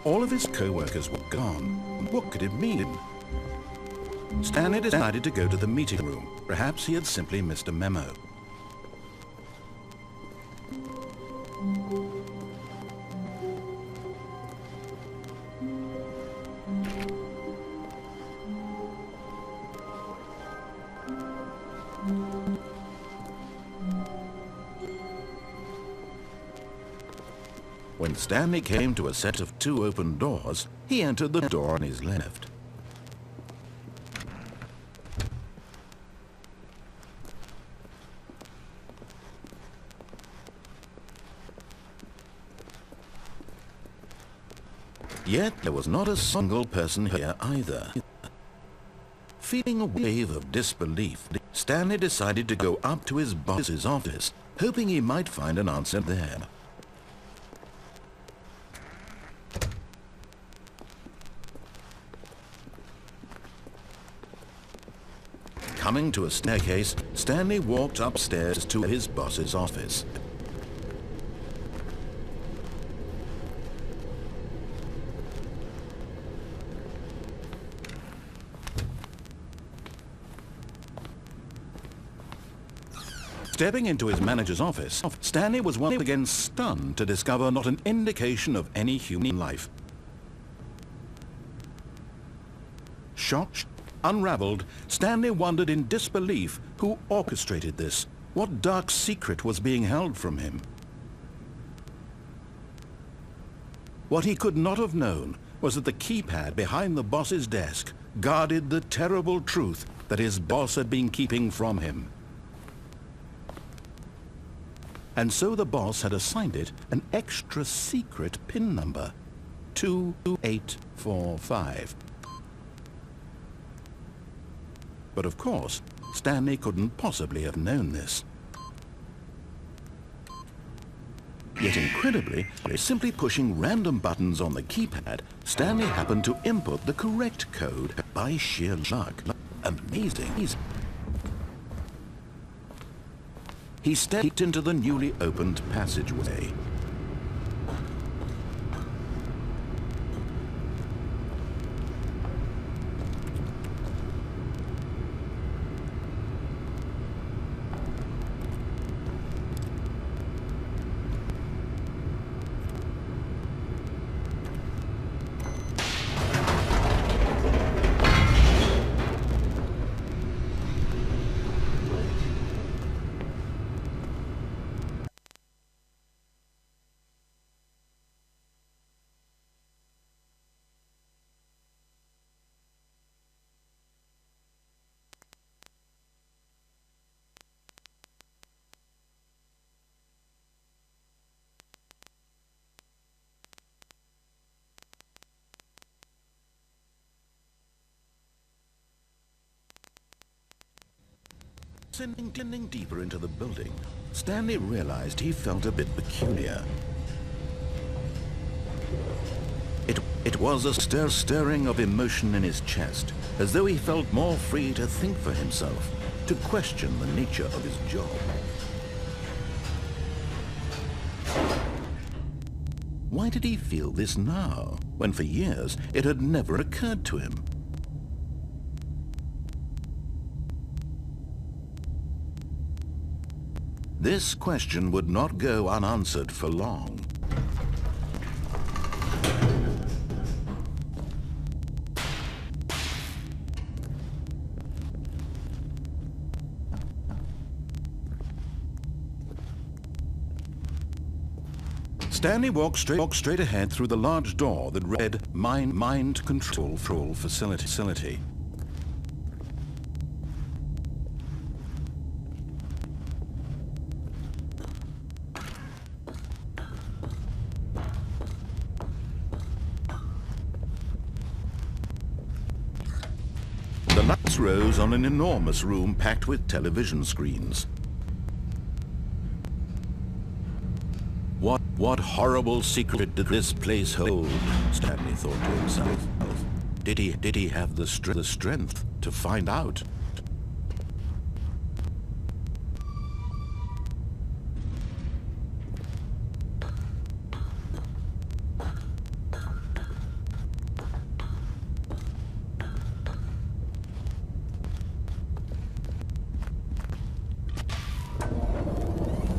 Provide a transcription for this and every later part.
All of his co-workers were gone. What could it mean? Stanley decided to go to the meeting room. Perhaps he had simply missed a memo. When Stanley came to a set of 2 open doors, he entered the door on his left. Yet there was not a single person here either. Feeling a wave of disbelief, Stanley decided to go up to his boss's office, hoping he might find an answer there. Coming to a staircase, Stanley walked upstairs to his boss's office. Stepping into his manager's office, Stanley was once again stunned to discover not an indication of any human life. Shocked, unraveled, Stanley wondered in disbelief who orchestrated this. What dark secret was being held from him? What he could not have known was that the keypad behind the boss's desk guarded the terrible truth that his boss had been keeping from him. And so the boss had assigned it an extra secret PIN number, 2845. But of course, Stanley couldn't possibly have known this. Yet incredibly, by simply pushing random buttons on the keypad, Stanley happened to input the correct code by sheer luck. Amazing. He stepped into the newly opened passageway. Descending deeper into the building, Stanley realized he felt a bit peculiar. It was a stirring of emotion in his chest, as though he felt more free to think for himself, to question the nature of his job. Why did he feel this now, when for years it had never occurred to him? This question would not go unanswered for long. Stanley walked straight ahead through the large door that read Mind Control Facility. The lights rose on an enormous room packed with television screens. What horrible secret did this place hold? Stanley thought to himself. Did he have the strength to find out?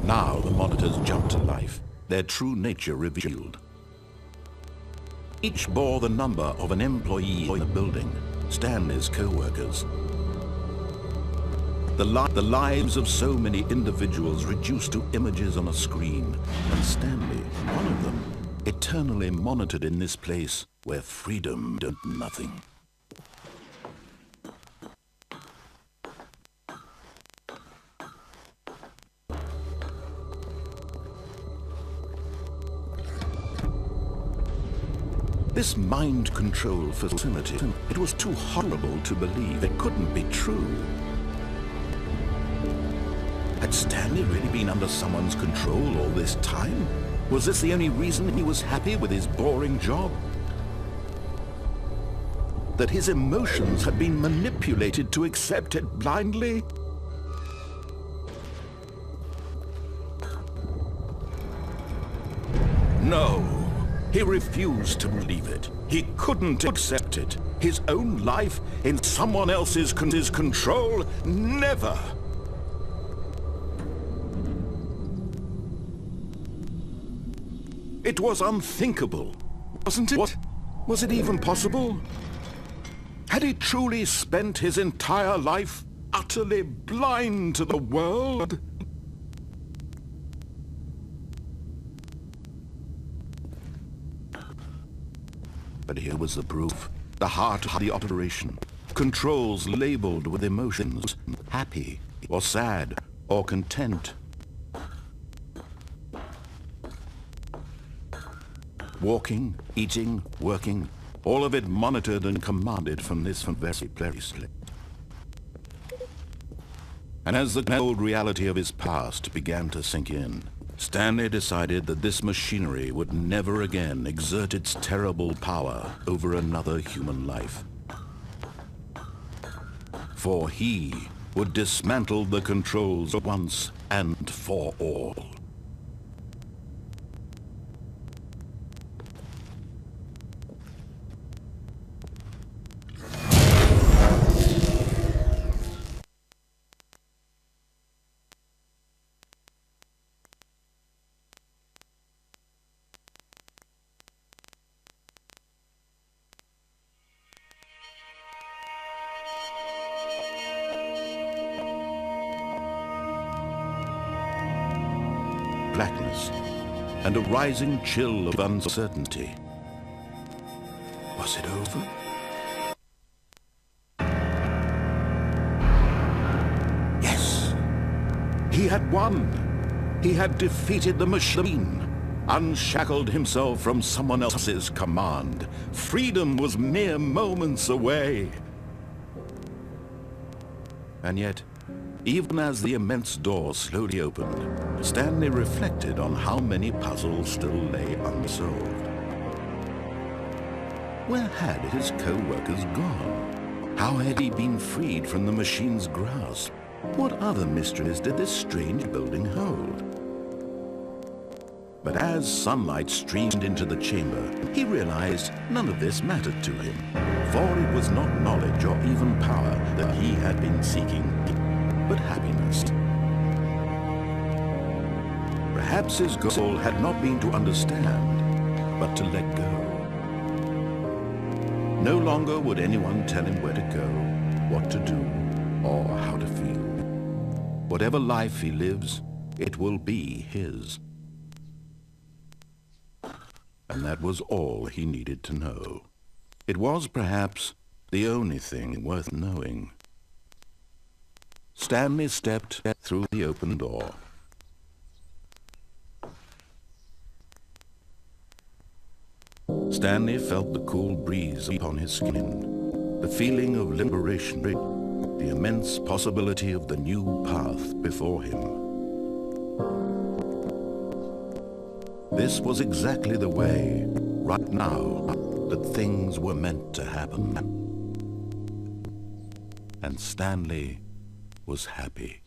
Now the monitors jumped to life, their true nature revealed. Each bore the number of an employee in the building, Stanley's co-workers. The lives of so many individuals reduced to images on a screen, and Stanley, one of them, eternally monitored in this place where freedom did nothing. This mind control facility, it was too horrible to believe. It couldn't be true. Had Stanley really been under someone's control all this time? Was this the only reason he was happy with his boring job? That his emotions had been manipulated to accept it blindly? No. He refused to believe it. He couldn't accept it. His own life in someone else's control? Never! It was unthinkable, wasn't it? What? Was it even possible? Had he truly spent his entire life utterly blind to the world? But here was the proof, the heart of the operation. Controls labeled with emotions, happy or sad or content. Walking, eating, working, all of it monitored and commanded from this very place. And as the cold reality of his past began to sink in, Stanley decided that this machinery would never again exert its terrible power over another human life. For he would dismantle the controls once and for all. Blackness, and a rising chill of uncertainty. Was it over? Yes! He had won! He had defeated the machine, unshackled himself from someone else's command. Freedom was mere moments away. And yet, even as the immense door slowly opened, Stanley reflected on how many puzzles still lay unsolved. Where had his co-workers gone? How had he been freed from the machine's grasp? What other mysteries did this strange building hold? But as sunlight streamed into the chamber, he realized none of this mattered to him, for it was not knowledge or even power that he had been seeking, but happiness. Perhaps his goal had not been to understand, but to let go. No longer would anyone tell him where to go, what to do, or how to feel. Whatever life he lives, it will be his. And that was all he needed to know. It was perhaps the only thing worth knowing. Stanley stepped through the open door. Stanley felt the cool breeze upon his skin, the feeling of liberation, the immense possibility of the new path before him. This was exactly the way, right now, that things were meant to happen. And Stanley was happy.